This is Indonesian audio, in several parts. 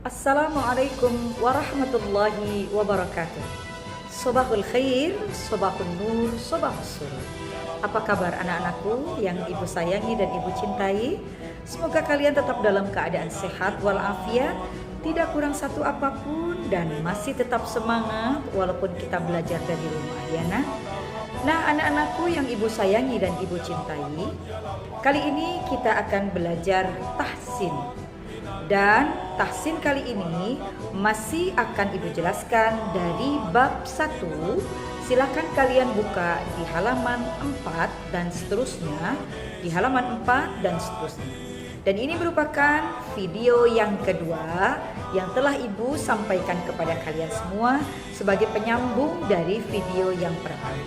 Assalamualaikum warahmatullahi wabarakatuh. Sobahul khair, sobahul nur, sobahul surur. Apa kabar anak-anakku yang ibu sayangi dan ibu cintai? Semoga kalian tetap dalam keadaan sehat walafiat, tidak kurang satu apapun, dan masih tetap semangat walaupun kita belajar dari rumah, ya nak? Nah, anak-anakku yang ibu sayangi dan ibu cintai, kali ini kita akan belajar tahsin. Dan tahsin kali ini masih akan ibu jelaskan dari bab 1. Silakan kalian buka di halaman 4 dan seterusnya, di halaman 4 dan seterusnya. Dan ini merupakan video yang kedua yang telah ibu sampaikan kepada kalian semua sebagai penyambung dari video yang pertama.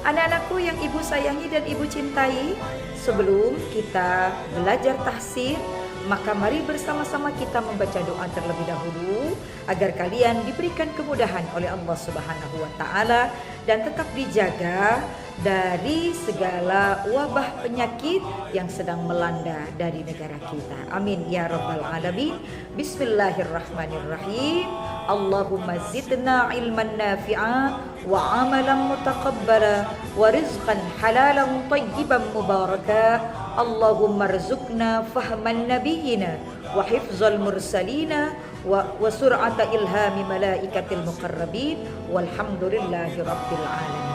Anak-anakku yang ibu sayangi dan ibu cintai, sebelum kita belajar tahsin, maka mari bersama-sama kita membaca doa terlebih dahulu agar kalian diberikan kemudahan oleh Allah Subhanahu wa taala dan tetap dijaga dari segala wabah penyakit yang sedang melanda dari negara kita. Amin ya rabbal alamin. Bismillahirrahmanirrahim. Allahumma zidna ilman nafi'a wa amalan mutaqabbala wa rizqan halalan tayyiban mubaraka. Allahumma rzuqna fahman nabiyina wa hifzal mursalina wa sur'ata ilhami malaikatil muqarrabin walhamdulillahi rabbil alamin.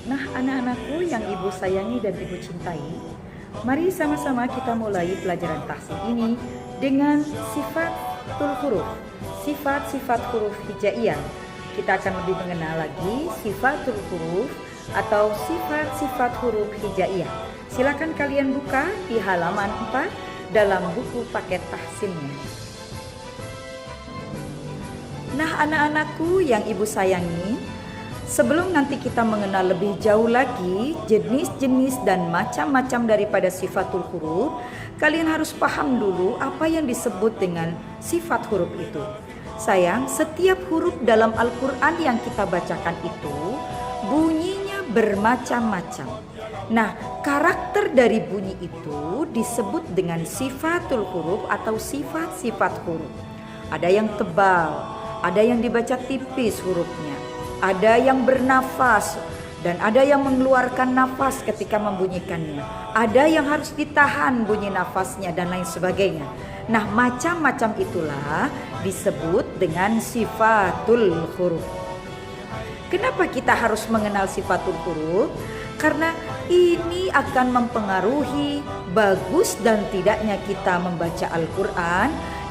Nah, anak-anakku yang ibu sayangi dan ibu cintai, mari sama-sama kita mulai pelajaran tahsin ini dengan sifatul huruf, sifat-sifat huruf hijaiyah. Kita akan lebih mengenal lagi sifatul huruf atau sifat-sifat huruf hijaiyah. Silakan kalian buka di halaman 4 dalam buku paket tahsinnya. Nah, anak-anakku yang ibu sayangi, sebelum nanti kita mengenal lebih jauh lagi jenis-jenis dan macam-macam daripada sifatul huruf, kalian harus paham dulu apa yang disebut dengan sifat huruf itu. Sayang, setiap huruf dalam Al-Quran yang kita bacakan itu bunyinya bermacam-macam. Nah, karakter dari bunyi itu disebut dengan sifatul huruf atau sifat-sifat huruf. Ada yang tebal, ada yang dibaca tipis hurufnya, ada yang bernafas, dan ada yang mengeluarkan nafas ketika membunyikannya. Ada yang harus ditahan bunyi nafasnya dan lain sebagainya. Nah, macam-macam itulah disebut dengan sifatul huruf. Kenapa kita harus mengenal sifatul huruf? Karena ini akan mempengaruhi bagus dan tidaknya kita membaca Al-Quran,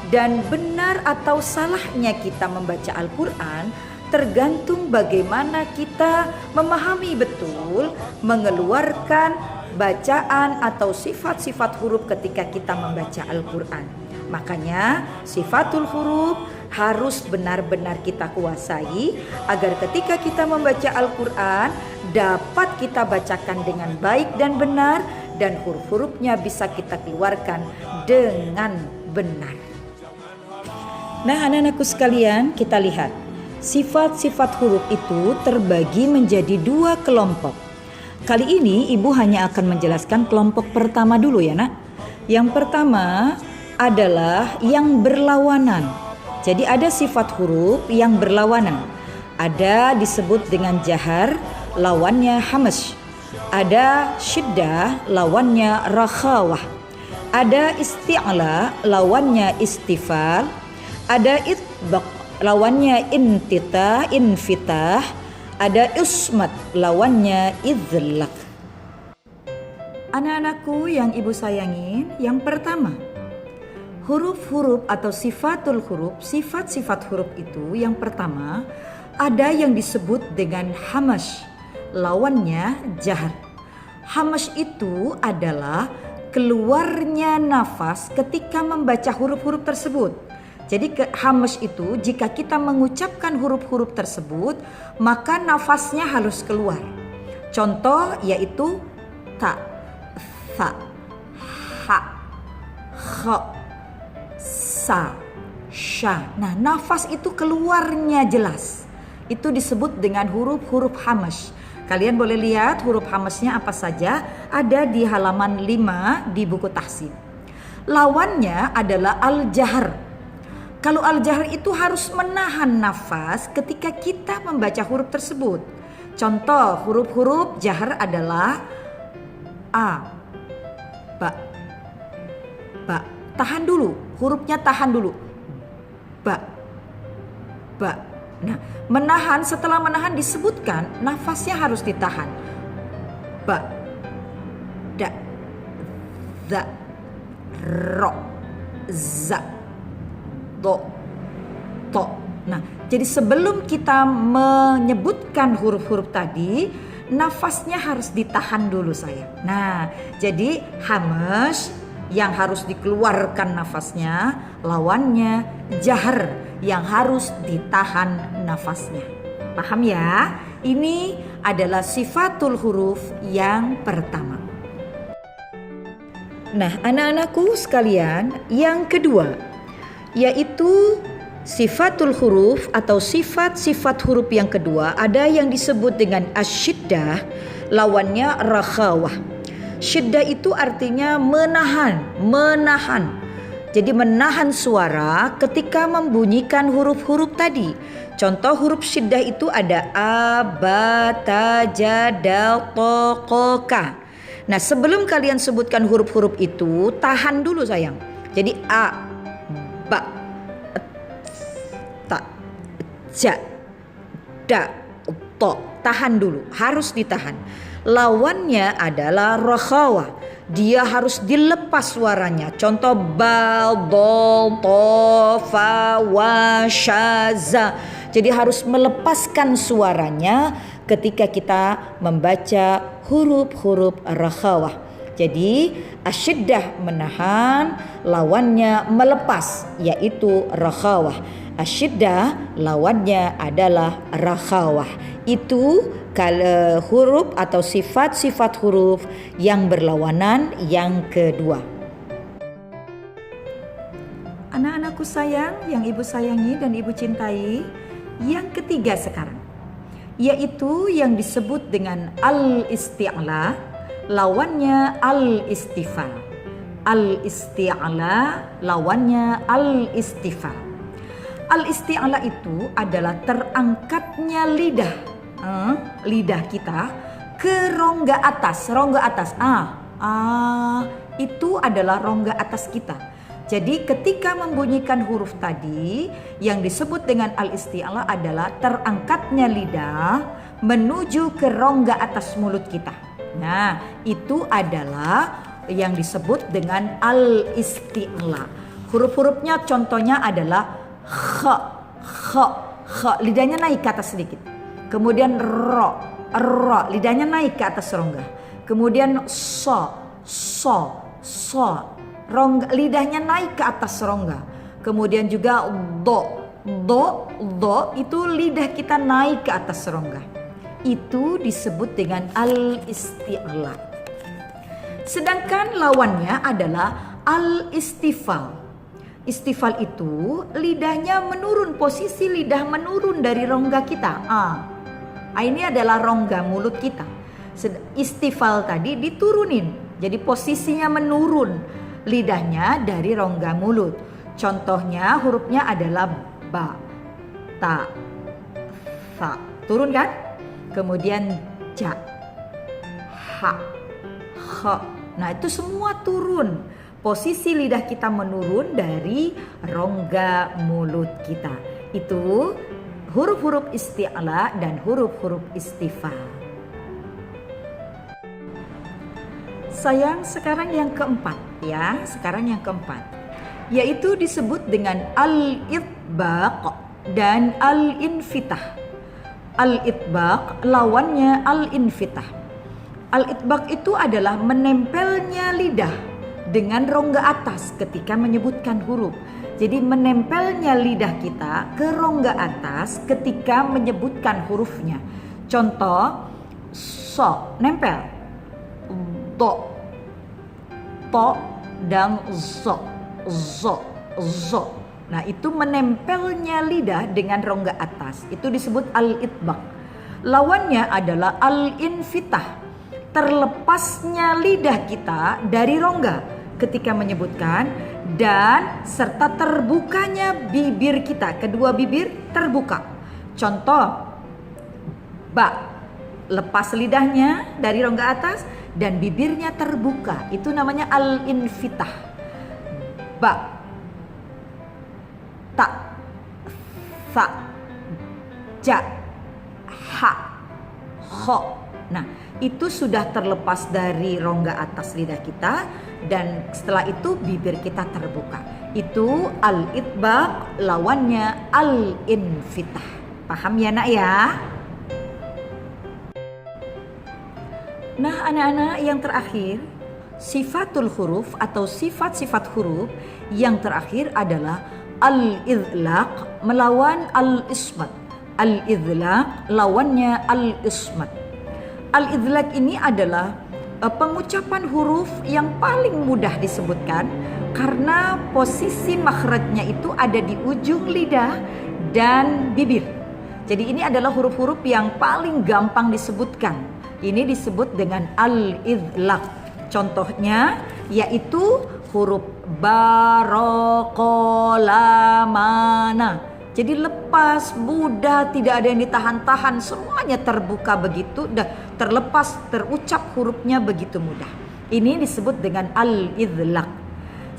dan benar atau salahnya kita membaca Al-Quran tergantung bagaimana kita memahami betul, mengeluarkan bacaan atau sifat-sifat huruf ketika kita membaca Al-Quran. Makanya sifatul huruf harus benar-benar kita kuasai agar ketika kita membaca Al-Quran dapat kita bacakan dengan baik dan benar, dan huruf-hurufnya bisa kita keluarkan dengan benar. Nah, anak-anakku sekalian, kita lihat sifat-sifat huruf itu terbagi menjadi 2 kelompok. Kali ini ibu hanya akan menjelaskan kelompok pertama dulu ya nak. Yang pertama adalah yang berlawanan. Jadi ada sifat huruf yang berlawanan. Ada disebut dengan jahar, lawannya hamash. Ada syiddah, lawannya rakhawah. Ada isti'la, lawannya istifal. Ada itbaq, lawannya infitah. Ada ismat, lawannya idlaq. Anak-anakku yang ibu sayangin, yang pertama, huruf-huruf atau sifatul huruf, sifat-sifat huruf itu yang pertama ada yang disebut dengan hamash, lawannya jahar. Hamash itu adalah keluarnya nafas ketika membaca huruf-huruf tersebut. Jadi hamash itu jika kita mengucapkan huruf-huruf tersebut maka nafasnya harus keluar. Contoh yaitu ta, tha, ha, kha, sa, sya. Nah, nafas itu keluarnya jelas. Itu disebut dengan huruf-huruf hamash. Kalian boleh lihat huruf hamashnya apa saja, ada di halaman 5 di buku tahsin. lawannya adalah al-jahr. Kalau al-jahr itu harus menahan nafas ketika kita membaca huruf tersebut. Contoh huruf-huruf jahr adalah a, ba, ba. Tahan dulu, hurufnya tahan dulu. Ba, ba. Nah, menahan, setelah menahan disebutkan nafasnya harus ditahan. Ba, da, za, ro, za, do, to. Nah, jadi sebelum kita menyebutkan huruf-huruf tadi, nafasnya harus ditahan dulu sayang. Nah, jadi hamas yang harus dikeluarkan nafasnya, lawannya jahr yang harus ditahan nafasnya. Paham ya? Ini adalah sifatul huruf yang pertama. Nah, anak-anakku sekalian, yang kedua yaitu sifatul huruf atau sifat-sifat huruf yang kedua, ada yang disebut dengan asyiddah, lawannya rakhawah. Syiddah itu artinya menahan. Jadi menahan suara ketika membunyikan huruf-huruf tadi. Contoh huruf syiddah itu ada a, ba, ta, ja, dal, to, ko, ka. Nah, sebelum kalian sebutkan huruf-huruf itu, tahan dulu sayang. Jadi a, ba, ta, ja, da, to. Tahan dulu, harus ditahan. Lawannya adalah rakhawah. Dia harus dilepas suaranya. Contoh bal, dol, to, fa, wa, sha, za. Jadi harus melepaskan suaranya ketika kita membaca huruf-huruf rakhawah. Jadi asyiddah menahan, lawannya melepas, yaitu rakhawah. Asyiddah lawannya adalah rakhawah. Itu kalau huruf atau sifat-sifat huruf yang berlawanan yang kedua. Anak-anakku sayang, yang ibu sayangi dan ibu cintai, yang ketiga sekarang, yaitu yang disebut dengan al-isti'la, lawannya al-istifal. Al-isti'la lawannya al-istifal. Al-isti'la itu adalah terangkatnya lidah kita ke rongga atas. Itu adalah rongga atas kita. Jadi ketika membunyikan huruf tadi, yang disebut dengan al-isti'la adalah terangkatnya lidah menuju ke rongga atas mulut kita. Nah, itu adalah yang disebut dengan al-isti'la. Huruf-hurufnya contohnya adalah kha, lidahnya naik ke atas sedikit. Kemudian ro, lidahnya naik ke atas rongga. Kemudian so, rongga, lidahnya naik ke atas rongga. Kemudian juga do itu lidah kita naik ke atas rongga. Itu disebut dengan al-isti'la. Sedangkan lawannya adalah al-istifal. Istifal itu lidahnya menurun, posisi lidah menurun dari rongga kita. Ini adalah rongga mulut kita. Istifal tadi diturunin, jadi posisinya menurun lidahnya dari rongga mulut. Contohnya hurufnya adalah ba, ta, sa. Turun kan? Kemudian ja, ha, kha. Nah, itu semua turun. Posisi lidah kita menurun dari rongga mulut kita. Itu huruf-huruf isti'la dan huruf-huruf istifal. Sayang, sekarang yang keempat ya. Sekarang yang keempat, yaitu disebut dengan al-itbaq dan al-infitah. Al-itbaq lawannya al-infitah. Al-itbaq itu adalah menempelnya lidah dengan rongga atas ketika menyebutkan huruf. Jadi menempelnya lidah kita ke rongga atas ketika menyebutkan hurufnya. Contoh, so, nempel. Do, to, dan zo. Nah, itu menempelnya lidah dengan rongga atas. Itu disebut al-itbaq. Lawannya adalah al-infitah. Terlepasnya lidah kita dari rongga. ketika menyebutkan, dan serta terbukanya bibir kita, kedua bibir terbuka. Contoh, ba, lepas lidahnya dari rongga atas dan bibirnya terbuka, itu namanya al-infitah. Ba, ta, sa, ja, ha, ho. Nah, itu sudah terlepas dari rongga atas lidah kita, dan setelah itu bibir kita terbuka. Itu al-itbaq, lawannya al-infitah. Paham ya nak ya? Nah anak-anak, yang terakhir, sifatul huruf atau sifat-sifat huruf yang terakhir adalah al-idlaq melawan al-ismat. Al-idlaq lawannya al-ismat. Al-idlaq ini adalah pengucapan huruf yang paling mudah disebutkan karena posisi makhrajnya itu ada di ujung lidah dan bibir. Jadi ini adalah huruf-huruf yang paling gampang disebutkan. Ini disebut dengan al-idlaq. Contohnya yaitu huruf barokolamana. Jadi lepas, mudah, tidak ada yang ditahan-tahan, semuanya terbuka begitu, dan terlepas, terucap hurufnya begitu mudah. Ini disebut dengan al-idlaq.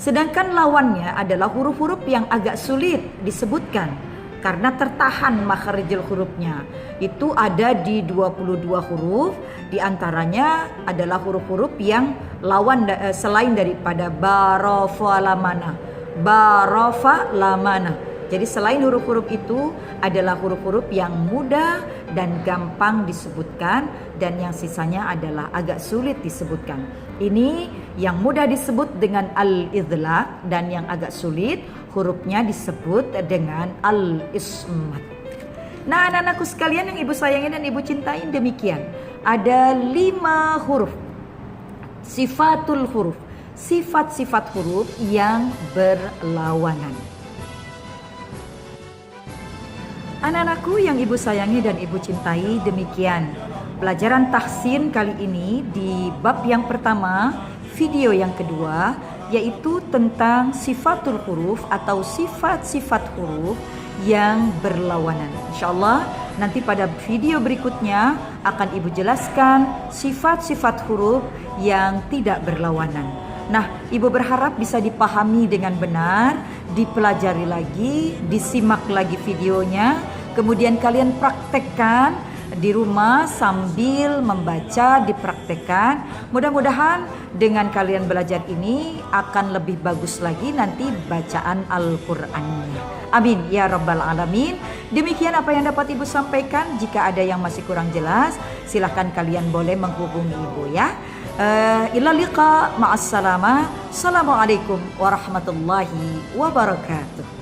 Sedangkan lawannya adalah huruf-huruf yang agak sulit disebutkan karena tertahan makharijul hurufnya. Itu ada di 22 huruf, diantaranya adalah huruf-huruf yang lawan selain daripada barofa lamana. Barofa lamana. Jadi selain huruf-huruf itu adalah huruf-huruf yang mudah dan gampang disebutkan, dan yang sisanya adalah agak sulit disebutkan. Ini yang mudah disebut dengan al-idlaq, dan yang agak sulit hurufnya disebut dengan al-ismat. Nah anak-anakku sekalian yang ibu sayangi dan ibu cintai, demikian. Ada 5 huruf, sifatul huruf, sifat-sifat huruf yang berlawanan. Anak-anakku yang ibu sayangi dan ibu cintai, demikian pelajaran tahsin kali ini di bab yang pertama, video yang kedua, yaitu tentang sifatul huruf atau sifat-sifat huruf yang berlawanan. InsyaAllah nanti pada video berikutnya akan ibu jelaskan sifat-sifat huruf yang tidak berlawanan. Nah, ibu berharap bisa dipahami dengan benar, dipelajari lagi, disimak lagi videonya, kemudian kalian praktekkan di rumah sambil membaca, dipraktekkan. Mudah-mudahan dengan kalian belajar ini akan lebih bagus lagi nanti bacaan Al-Qur'annya. Amin ya rabbal alamin. Demikian apa yang dapat ibu sampaikan. Jika ada yang masih kurang jelas, silahkan kalian boleh menghubungi ibu ya. Ila liqa ma'as salama. Assalamualaikum warahmatullahi wabarakatuh.